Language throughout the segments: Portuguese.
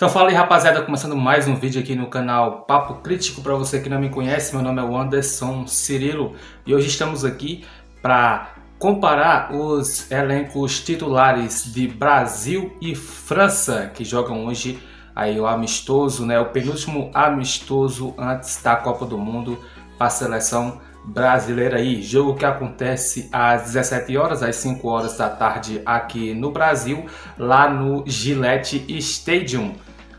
Então fala aí, rapaziada, começando mais um vídeo aqui no canal Papo Crítico. Para você que não me conhece, meu nome é Anderson Cirilo e hoje estamos aqui para comparar os elencos titulares de Brasil e França que jogam hoje aí o amistoso, né, o penúltimo amistoso antes da Copa do Mundo para a seleção brasileira aí. Jogo que acontece às 17 horas, às 5 horas da tarde aqui no Brasil, lá no Gillette Stadium,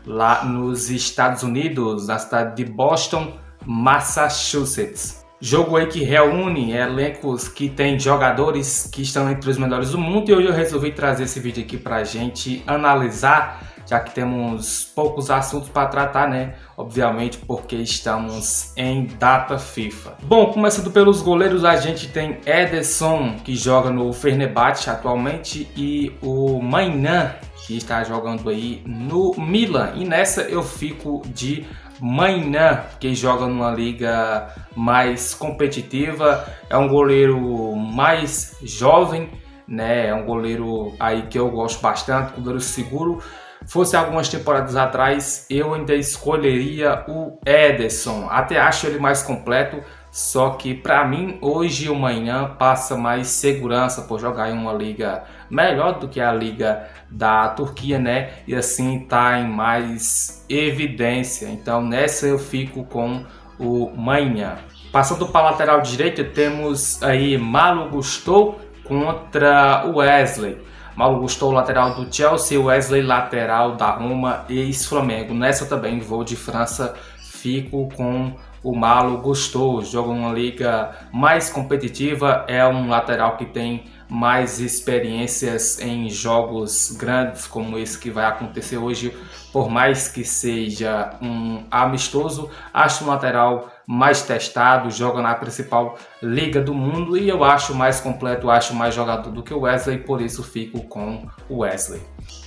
lá nos Estados Unidos, na cidade de Boston, Massachusetts. Jogo aí que reúne elencos que tem jogadores que estão entre os melhores do mundo, e hoje eu resolvi trazer esse vídeo aqui pra gente analisar, já que temos poucos assuntos para tratar, né? Obviamente porque estamos em data FIFA. Bom, começando pelos goleiros, a gente tem Ederson, que joga no Fenerbahçe atualmente, e o Maignan, que está jogando aí no Milan. E nessa eu fico de Maignan, que joga numa liga mais competitiva, é um goleiro mais jovem, né? É um goleiro aí que eu gosto bastante, goleiro seguro. Fosse algumas temporadas atrás, eu ainda escolheria o Ederson. Até acho ele mais completo, só que para mim hoje o Maignan passa mais segurança por jogar em uma liga melhor do que a liga da Turquia, né? E assim tá em mais evidência. Então nessa eu fico com o Maignan. Passando para a lateral direita, temos aí Malo Gusto contra o Wesley. Malo Gusto, lateral do Chelsea, Wesley, lateral da Roma, ex-Flamengo. Nessa também vou de França, fico com o Malo Gusto. Joga uma liga mais competitiva, é um lateral que tem mais experiências em jogos grandes como esse que vai acontecer hoje. Por mais que seja um amistoso, acho um lateral mais testado, joga na principal liga do mundo e eu acho mais completo, acho mais jogador do que o Wesley, por isso fico com o Wesley.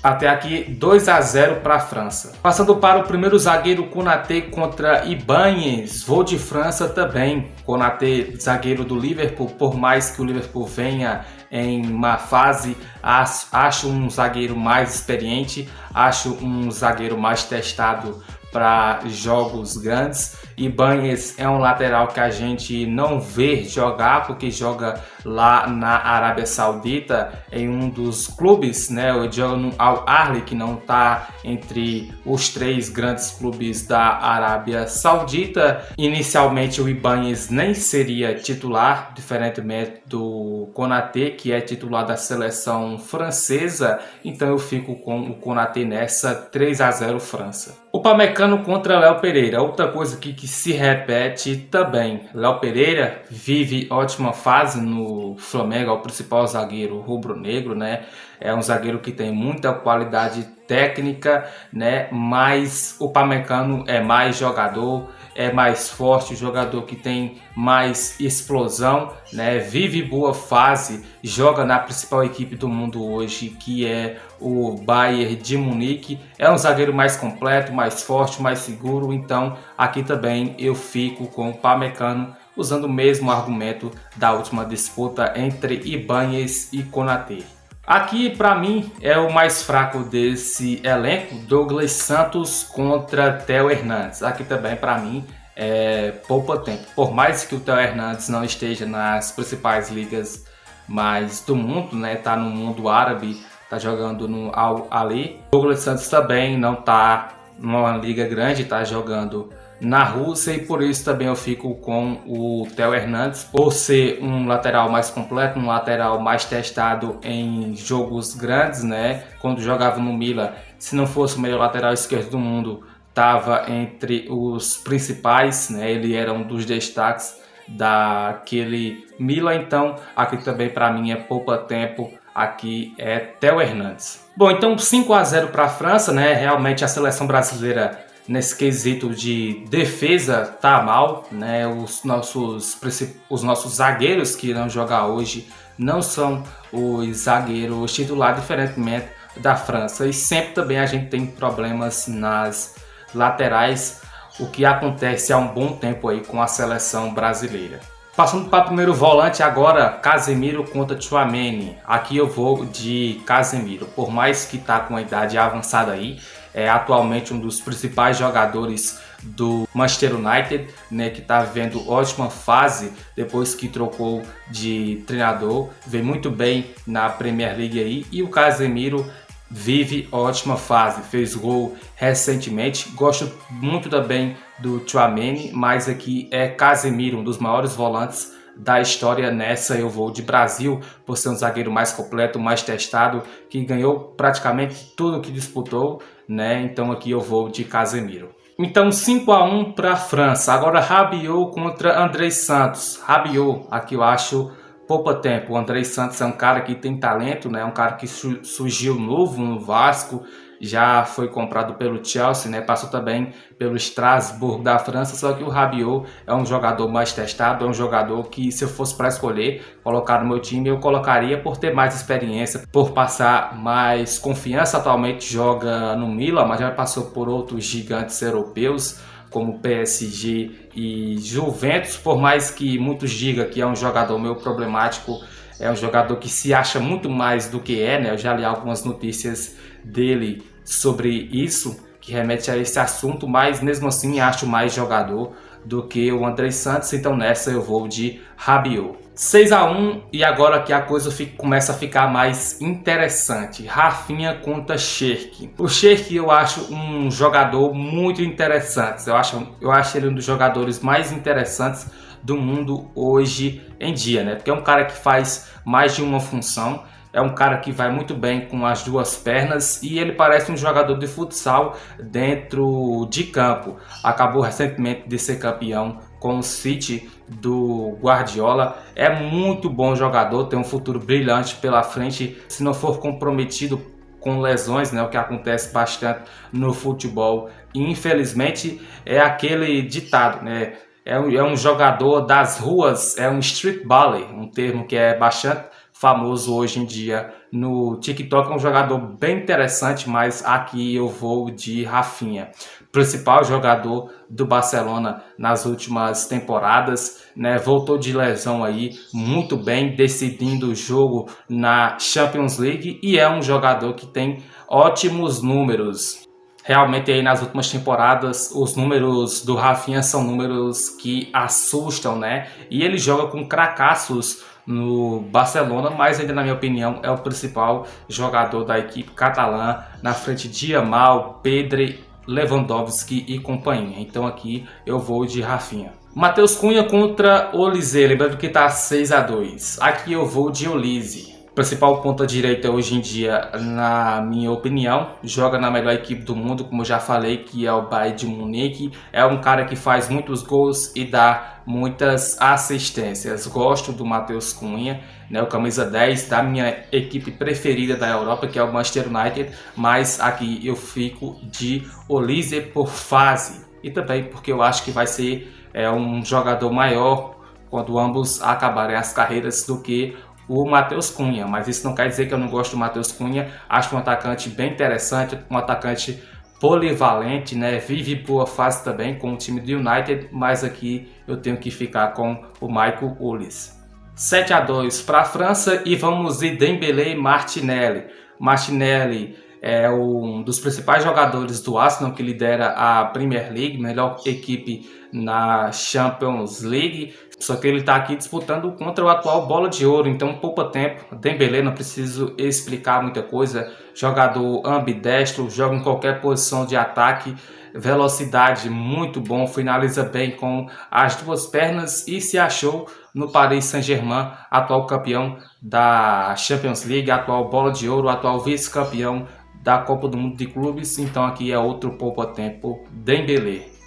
Até aqui 2-0 para a França. Passando para o primeiro zagueiro, Konaté contra Ibáñez, vou de França também. Konaté, zagueiro do Liverpool, por mais que o Liverpool venha em uma fase, acho um zagueiro mais experiente, acho um zagueiro mais testado para jogos grandes. Ibáñez é um lateral que a gente não vê jogar porque joga lá na Arábia Saudita em um dos clubes, né? Ele joga no Al Ahly, que não está entre os 3 grandes clubes da Arábia Saudita. Inicialmente o Ibáñez nem seria titular, diferentemente do Konaté, que é titular da seleção francesa. Então eu fico com o Konaté nessa, 3-0 França. Upamecano contra Léo Pereira, outra coisa que se repete também. Léo Pereira vive ótima fase no Flamengo, é o principal zagueiro rubro-negro, né? É um zagueiro que tem muita qualidade técnica, né? Mas o Upamecano é mais jogador, é mais forte, jogador que tem mais explosão, né? Vive boa fase, joga na principal equipe do mundo hoje, que é o Bayern de Munique. É um zagueiro mais completo, mais forte, mais seguro. Então aqui também eu fico com o Upamecano, usando o mesmo argumento da última disputa entre Ibáñez e Konaté. Aqui para mim é o mais fraco desse elenco, Douglas Santos contra Theo Hernandes. Aqui também para mim é poupa tempo. Por mais que o Theo Hernandes não esteja nas principais ligas mais do mundo, né? Tá no mundo árabe, tá jogando no Al Ahly. Douglas Santos também não tá numa liga grande, tá jogando na Rússia, e por isso também eu fico com o Theo Hernandes, por ser um lateral mais completo, um lateral mais testado em jogos grandes, né? Quando jogava no Milan, se não fosse o melhor lateral esquerdo do mundo, estava entre os principais, né? Ele era um dos destaques daquele Milan. Então aqui também para mim é poupa tempo, aqui é Theo Hernandes. Bom, então 5-0 para a França, né? Realmente a seleção brasileira nesse quesito de defesa tá mal, né? Os nossos zagueiros que irão jogar hoje não são os zagueiros titulares, diferentemente da França. E sempre também a gente tem problemas nas laterais, o que acontece há um bom tempo aí com a seleção brasileira. Passando para o primeiro volante agora, Casemiro contra Tchouaméni. Aqui eu vou de Casemiro, por mais que tá com a idade avançada aí, é atualmente um dos principais jogadores do Manchester United, né, que está vivendo ótima fase depois que trocou de treinador, vem muito bem na Premier League aí, e o Casemiro vive ótima fase, fez gol recentemente. Gosto muito também do Tchouaméni, mas aqui é Casemiro, um dos maiores volantes da história. Nessa eu vou de Brasil, por ser um zagueiro mais completo, mais testado, que ganhou praticamente tudo que disputou, né? Então aqui eu vou de Casemiro. Então 5-1 para a França. Agora Rabiot contra André Santos. Rabiot, aqui eu acho poupa tempo. O André Santos é um cara que tem talento, né? Um cara que surgiu novo no Vasco, já foi comprado pelo Chelsea, né? Passou também pelo Strasbourg da França. Só que o Rabiot é um jogador mais testado, é um jogador que, se eu fosse para escolher colocar no meu time, eu colocaria por ter mais experiência, por passar mais confiança. Atualmente joga no Milan, mas já passou por outros gigantes europeus como PSG e Juventus. Por mais que muitos digam que é um jogador meio problemático, é um jogador que se acha muito mais do que é, né? Eu já li algumas notícias dele sobre isso, que remete a esse assunto, mas mesmo assim acho mais jogador do que o André Santos. Então nessa eu vou de Rabiot. 6-1, e agora que a coisa começa a ficar mais interessante. Rafinha contra Cherki. O Cherki eu acho um jogador muito interessante. Eu acho ele um dos jogadores mais interessantes do mundo hoje em dia, né? Porque é um cara que faz mais de uma função. É um cara que vai muito bem com as duas pernas e ele parece um jogador de futsal dentro de campo. Acabou recentemente de ser campeão com o City do Guardiola. É muito bom jogador, tem um futuro brilhante pela frente, se não for comprometido com lesões, né, o que acontece bastante no futebol. E infelizmente é aquele ditado, né? É um jogador das ruas, é um street bully, um termo que é bastante famoso hoje em dia no TikTok. É um jogador bem interessante, mas aqui eu vou de Rafinha, principal jogador do Barcelona nas últimas temporadas, né? Voltou de lesão aí muito bem, decidindo o jogo na Champions League, e é um jogador que tem ótimos números. Realmente aí nas últimas temporadas os números do Rafinha são números que assustam, né? E ele joga com cracaços no Barcelona, mas ainda na minha opinião é o principal jogador da equipe catalã, na frente de Yamal, Pedri, Lewandowski e companhia. Então aqui eu vou de Rafinha. Matheus Cunha contra Olise, lembrando que tá 6-2. Aqui eu vou de Olise. Principal ponta direita hoje em dia, na minha opinião, joga na melhor equipe do mundo, como eu já falei, que é o Bayern de Munique. É um cara que faz muitos gols e dá muitas assistências. Gosto do Matheus Cunha, né, o camisa 10 da minha equipe preferida da Europa, que é o Manchester United, mas aqui eu fico de Olise por fase, e também porque eu acho que vai ser um jogador maior quando ambos acabarem as carreiras do que o Matheus Cunha. Mas isso não quer dizer que eu não gosto do Matheus Cunha. Acho um atacante bem interessante, um atacante polivalente, né? Vive boa fase também com o time do United, mas aqui eu tenho que ficar com o Michael Olise. 7-2 para a França, e vamos de Dembélé e Martinelli. Martinelli é um dos principais jogadores do Arsenal, que lidera a Premier League, melhor equipe na Champions League. Só que ele está aqui disputando contra o atual Bola de Ouro, então poupa tempo. Dembélé, não preciso explicar muita coisa. Jogador ambidestro, joga em qualquer posição de ataque, velocidade muito bom, finaliza bem com as duas pernas e se achou no Paris Saint-Germain, atual campeão da Champions League, atual Bola de Ouro, atual vice-campeão da Copa do Mundo de Clubes. Então aqui é outro poupa-tempo, Dembélé.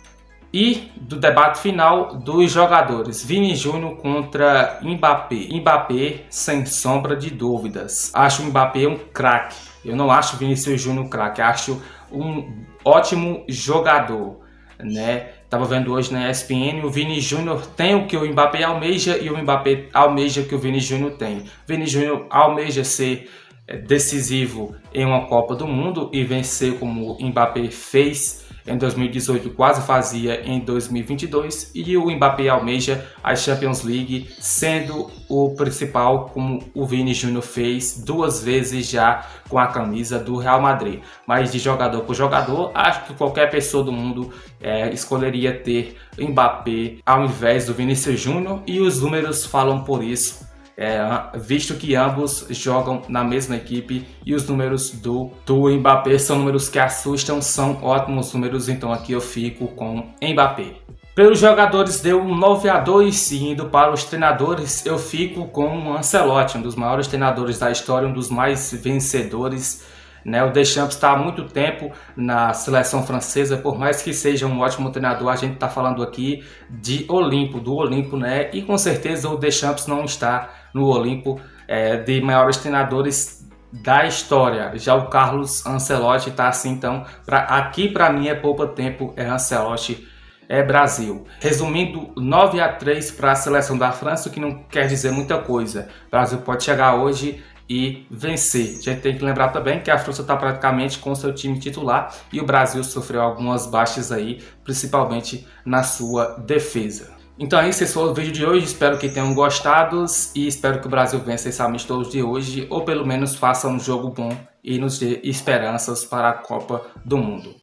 E do debate final dos jogadores, Vini Júnior contra Mbappé. Mbappé, sem sombra de dúvidas. Acho o Mbappé um craque. Eu não acho o Vinícius Júnior craque, acho um ótimo jogador, né? Tava vendo hoje na ESPN, o Vini Júnior tem o que o Mbappé almeja e o Mbappé almeja o que o Vini Júnior tem. Vini Júnior almeja ser decisivo em uma Copa do Mundo e vencer como o Mbappé fez em 2018 quase fazia em 2022, e o Mbappé almeja a Champions League, sendo o principal, como o Vini Júnior fez 2 vezes já com a camisa do Real Madrid. Mas de jogador por jogador, acho que qualquer pessoa do mundo escolheria ter Mbappé ao invés do Vinícius Júnior, e os números falam por isso. Visto que ambos jogam na mesma equipe, e os números do Mbappé são números que assustam, são ótimos números, então aqui eu fico com Mbappé. Pelos jogadores deu um 9-2, e indo para os treinadores eu fico com o Ancelotti, um dos maiores treinadores da história, um dos mais vencedores. O Deschamps está há muito tempo na seleção francesa, por mais que seja um ótimo treinador, a gente está falando aqui do Olimpo, né? E com certeza o Deschamps não está no Olimpo de maiores treinadores da história. Já o Carlos Ancelotti está assim, então aqui para mim é pouco tempo, Ancelotti Brasil. Resumindo, 9-3 para a seleção da França, o que não quer dizer muita coisa. O Brasil pode chegar hoje e vencer. A gente tem que lembrar também que a França está praticamente com seu time titular, e o Brasil sofreu algumas baixas aí, principalmente na sua defesa. Então é isso, esse foi o vídeo de hoje, espero que tenham gostado e espero que o Brasil vença esse amistoso de hoje, ou pelo menos faça um jogo bom e nos dê esperanças para a Copa do Mundo.